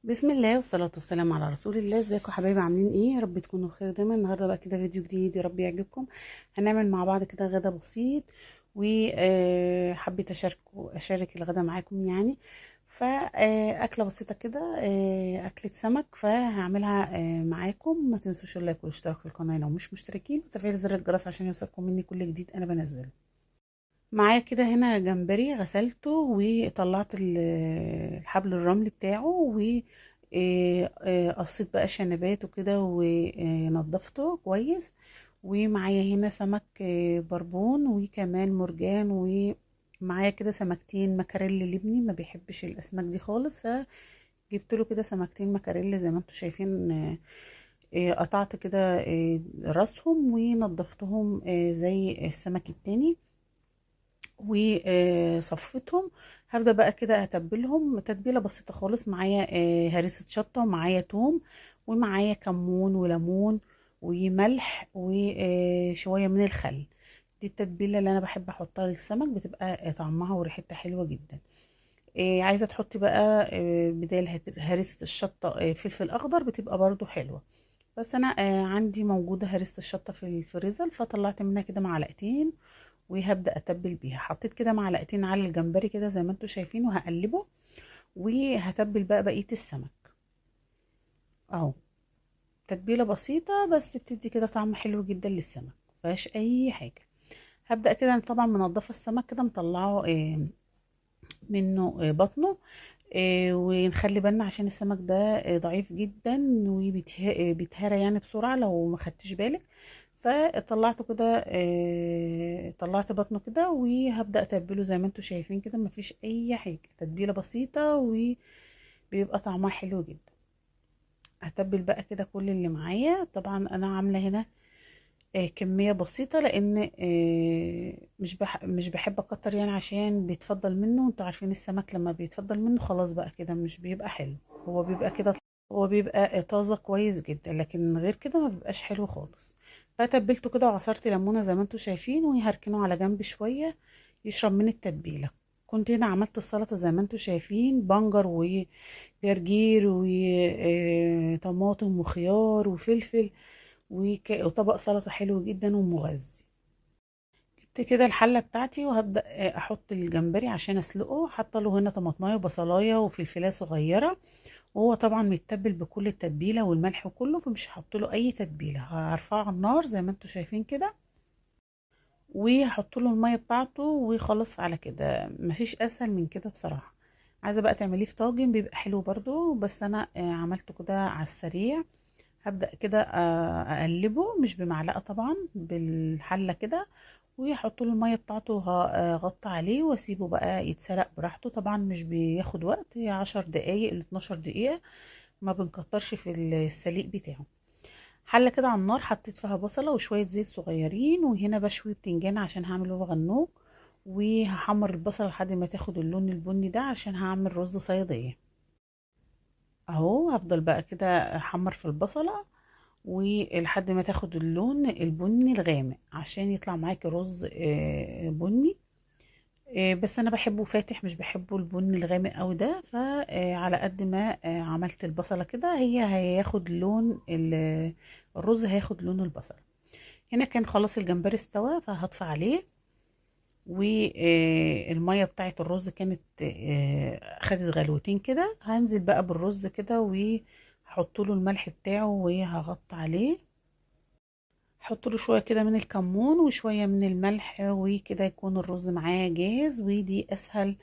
بسم الله والصلاة والسلام على رسول الله. ازيكم حبايبي؟ عاملين ايه؟ يا رب تكونوا بخير دايما. النهارده بقى كده فيديو جديد، يا رب يعجبكم. هنعمل مع بعض كده غدا بسيط، وحبيت اشارك الغدا معاكم يعني. فأكلة بسيطة كده، أكلة سمك، فهعملها معاكم. ما تنسوش اللايك والاشتراك في القناة لو مش مشتركين، وتفعيل زر الجرس عشان يوصلكم مني كل جديد أنا بنزله. معايا كده هنا جمبري غسلته وطلعت الحبل الرمل بتاعه، قصيت بقى شنباته كده ونضفته كويس. ومعايا هنا سمك بربون، وكمان مرجان، ومعايا كده سمكتين مكاريل لابني ما بيحبش الاسماك دي خالص، فجبت له كده سمكتين مكاريل زي ما انتم شايفين. قطعت كده راسهم ونضفتهم زي السمك التاني وصفيتهم. هبدأ بقى كده اتبلهم تتبيلة بسيطة خالص. معايا هريسة شطة، ومعايا توم، ومعايا كمون وليمون وملح وشوية من الخل. دي التتبيلة اللي انا بحب احطها للسمك، بتبقى طعمها وريحتها حلوة جدا. عايزة تحطي بقى بدال هريسة الشطة فلفل اخضر، بتبقى برضو حلوة. بس انا عندي موجودة هريسة الشطة في الفريزر، فطلعت منها كده معلقتين وهبدأ اتبل بيها. حطيت كده معلقتين على الجمبري كده زي ما انتم شايفين، وهقلبه وهتبل بقى بقية السمك اهو. تتبيلة بسيطة بس بتدي كده طعم حلو جدا للسمك، مفيهاش اي حاجة. هبدأ كده. أنا طبعا منضفة السمك كده، مطلعه منه بطنه. ونخلي بالنا عشان السمك ده ضعيف جدا وبيتهرى يعني بسرعة لو ما خدتش بالك. فطلعته كده، طلعت بطنه كده، وهبدأ اتبله زي ما انتم شايفين كده. مفيش اي حاجة، تتبيلة بسيطة وبيبقى طعمها حلو جدا. هتبل بقى كده كل اللي معايا. طبعا انا عاملة هنا كمية بسيطة، لان مش بحب اكتر يعني، عشان بيتفضل منه. انتوا عارفين السمك لما بيتفضل منه خلاص بقى كده مش بيبقى حلو. هو بيبقى كده، هو بيبقى طازة كويس جدا، لكن غير كده ما بيبقاش حلو خالص. فتبلته كده وعصرت ليمونة زي ما انتوا شايفين، وهركنه على جنب شوية يشرب من التتبيلة. كنت هنا عملت السلطة زي ما انتوا شايفين، بنجر وجرجير وطماطم وخيار وفلفل، وطبق سلطة حلو جدا ومغذي. جبت كده الحلة بتاعتي، وهبدأ احط الجمبري عشان اسلقه. حاطه له هنا طماطمايه وبصلايه وفلفلايه صغيرة، وهو طبعا متبل بكل التتبيله والملح وكله، فمش هحط له اي تتبيله. هرفعه على النار زي ما انتم شايفين كده، وهحط له الميه بتاعته وخلاص. على كده مفيش اسهل من كده بصراحه. عايزه بقى تعمليه في طاجن بيبقى حلو برضو، بس انا عملته كده على السريع. هبدأ كده اقلبه مش بمعلقه طبعا، بالحله كده، وهحط له الميه بتاعته، وهغطي عليه واسيبه بقى يتسلق براحته. طبعا مش بياخد وقت، هي 10 دقايق ل 12 دقيقه، ما بنكترش في السليق بتاعه. حله كده على النار، حطيت فيها بصله وشويه زيت صغيرين، وهنا بشوي بتنجان عشان هعمل بابا غنوج. وهحمر البصله لحد ما تاخد اللون البني ده عشان هعمل رز صياديه. اهو هفضل بقى كده احمر في البصله ولحد ما تاخد اللون البني الغامق عشان يطلع معاكي رز بني. بس انا بحبه فاتح، مش بحبه البني الغامق قوي ده. فعلى قد ما عملت البصله كده، هياخد لون الرز، هياخد لون البصل. هنا كان خلاص الجمبري استوى، فهطفي عليه. والميه بتاعت الرز كانت خدت غلوتين كده. هنزل بقى بالرز كده، وهحط له الملح بتاعه وهغطي عليه. حط له شويه كده من الكمون وشويه من الملح، وكده يكون الرز معاه جاهز. ودي اسهل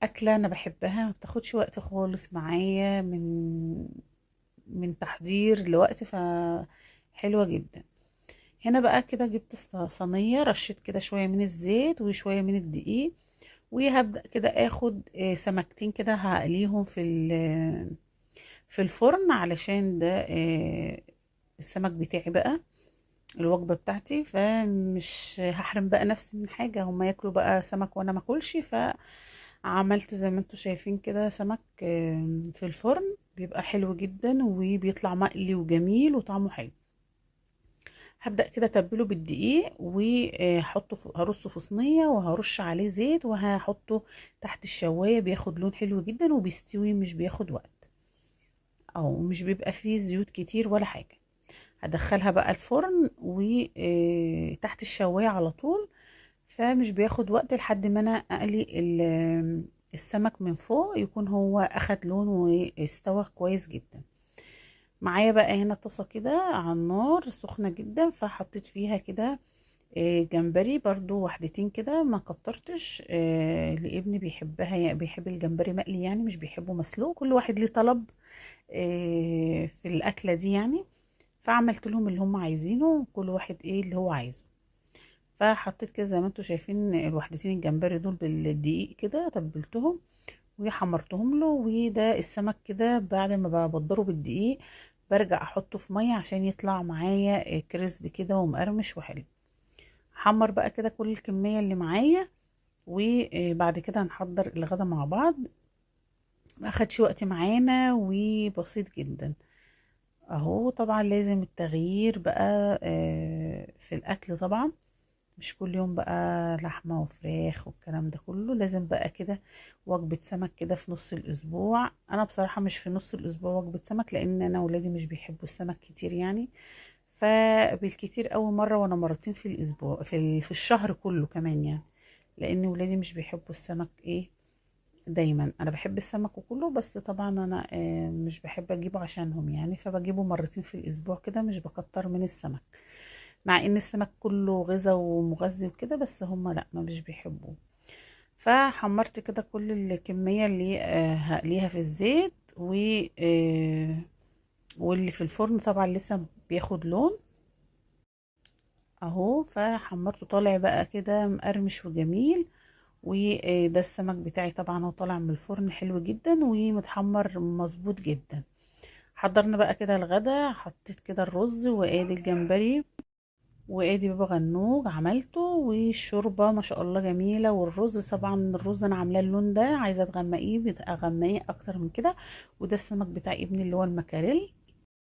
اكله انا بحبها، ما بتاخدش وقت خالص معايا من تحضير لوقت، حلوه جدا. هنا بقى كده جبت صينيه، رشيت كده شويه من الزيت وشويه من الدقيق، وهبدأ كده اخد سمكتين كده هقليهم في الفرن، علشان ده السمك بتاعي بقى، الوجبة بتاعتي. فمش هحرم بقى نفسي من حاجة، هما ياكلوا بقى سمك وانا ما اكلش. فعملت زي ما انتوا شايفين كده سمك في الفرن، بيبقى حلو جدا وبيطلع مقلي وجميل وطعمه حلو. هبدأ كده اتبله بالدقيق، وهحطه هرصه في صينية، وهرش عليه زيت، وهحطه تحت الشواية. بياخد لون حلو جدا وبيستوي، مش بياخد وقت. او مش بيبقى فيه زيوت كتير ولا حاجة. هدخلها بقى الفرن وتحت الشواية على طول، فمش بياخد وقت لحد ما انا اقلي السمك من فوق، يكون هو اخد لون واستوى كويس جدا. معايا بقى هنا طاسة كده على النار سخنة جدا، فحطيت فيها كده جمبري برضو واحدتين كده، ما كترتش لابني بيحبها، يعني بيحب الجمبري مقلي، يعني مش بيحبه مسلوق. كل واحد ليه طلب في الأكلة دي يعني. فعملت لهم اللي هم عايزينه، كل واحد ايه اللي هو عايزه. فحطيت كده زي ما انتم شايفين الوحدتين الجمبري دول بالدقيق كده، تبلتهم وحمرتهم له. وده السمك كده بعد ما ببدره بالدقيق برجع احطه في ميه عشان يطلع معايا كريسبي كده ومقرمش وحلو. حمر بقى كده كل الكميه اللي معايا، وبعد كده هنحضر الغدا مع بعض. ما اخدش وقت معانا وبسيط جدا اهو. طبعا لازم التغيير بقى في الاكل طبعا، مش كل يوم بقى لحمة وفراخ والكلام ده كله. لازم بقى كده وجبة سمك كده في نص الأسبوع. أنا بصراحة مش في نص الأسبوع وجبة سمك، لأن أنا ولادي مش بيحبوا السمك كتير يعني. فبالكتير أول مرة، وأنا مرتين في الأسبوع، في الشهر كله كمان يعني. لأن ولادي مش بيحبوا السمك إيه دايما. أنا بحب السمك وكله، بس طبعا أنا مش بحب أجيبه عشانهم يعني، فبجيبه مرتين في الأسبوع كده، مش بكتر من السمك. مع ان السمك كله غذا ومغذي وكده، بس هم لا، ما مش بيحبوه. فحمرت كده كل الكمية اللي هقليها في الزيت واللي في الفرن طبعا لسه بياخد لون اهو. فحمرته طالع بقى كده مقرمش وجميل. وده السمك بتاعي طبعا هو طالع من الفرن حلو جدا ومتحمر مظبوط جدا. حضرنا بقى كده الغدا، حطيت كده الرز وادي الجمبري وادي بابا غنوج عملته، والشوربه ما شاء الله جميله. والرز طبعا الرز انا عاملاه اللون ده، عايزه تغمقيه اغمقيه اكتر من كده. وده السمك بتاع ابني اللي هو المكاريل،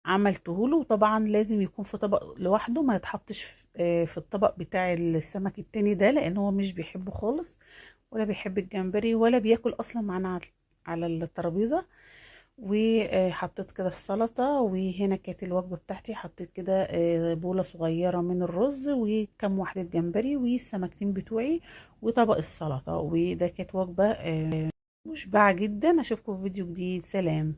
عملته له. وطبعا لازم يكون في طبق لوحده، ما يتحطش في الطبق بتاع السمك التاني ده، لان هو مش بيحبه خالص، ولا بيحب الجمبري، ولا بياكل اصلا معانا على الترابيزه. وحطيت كده السلطة. وهنا كانت الوجبة بتاعتي، حطيت كده بولة صغيرة من الرز وكم واحدة جمبري والسمكتين بتوعي وطبق السلطة. وده كانت وجبة مشبعة جدا. اشوفكم في فيديو جديد، سلام.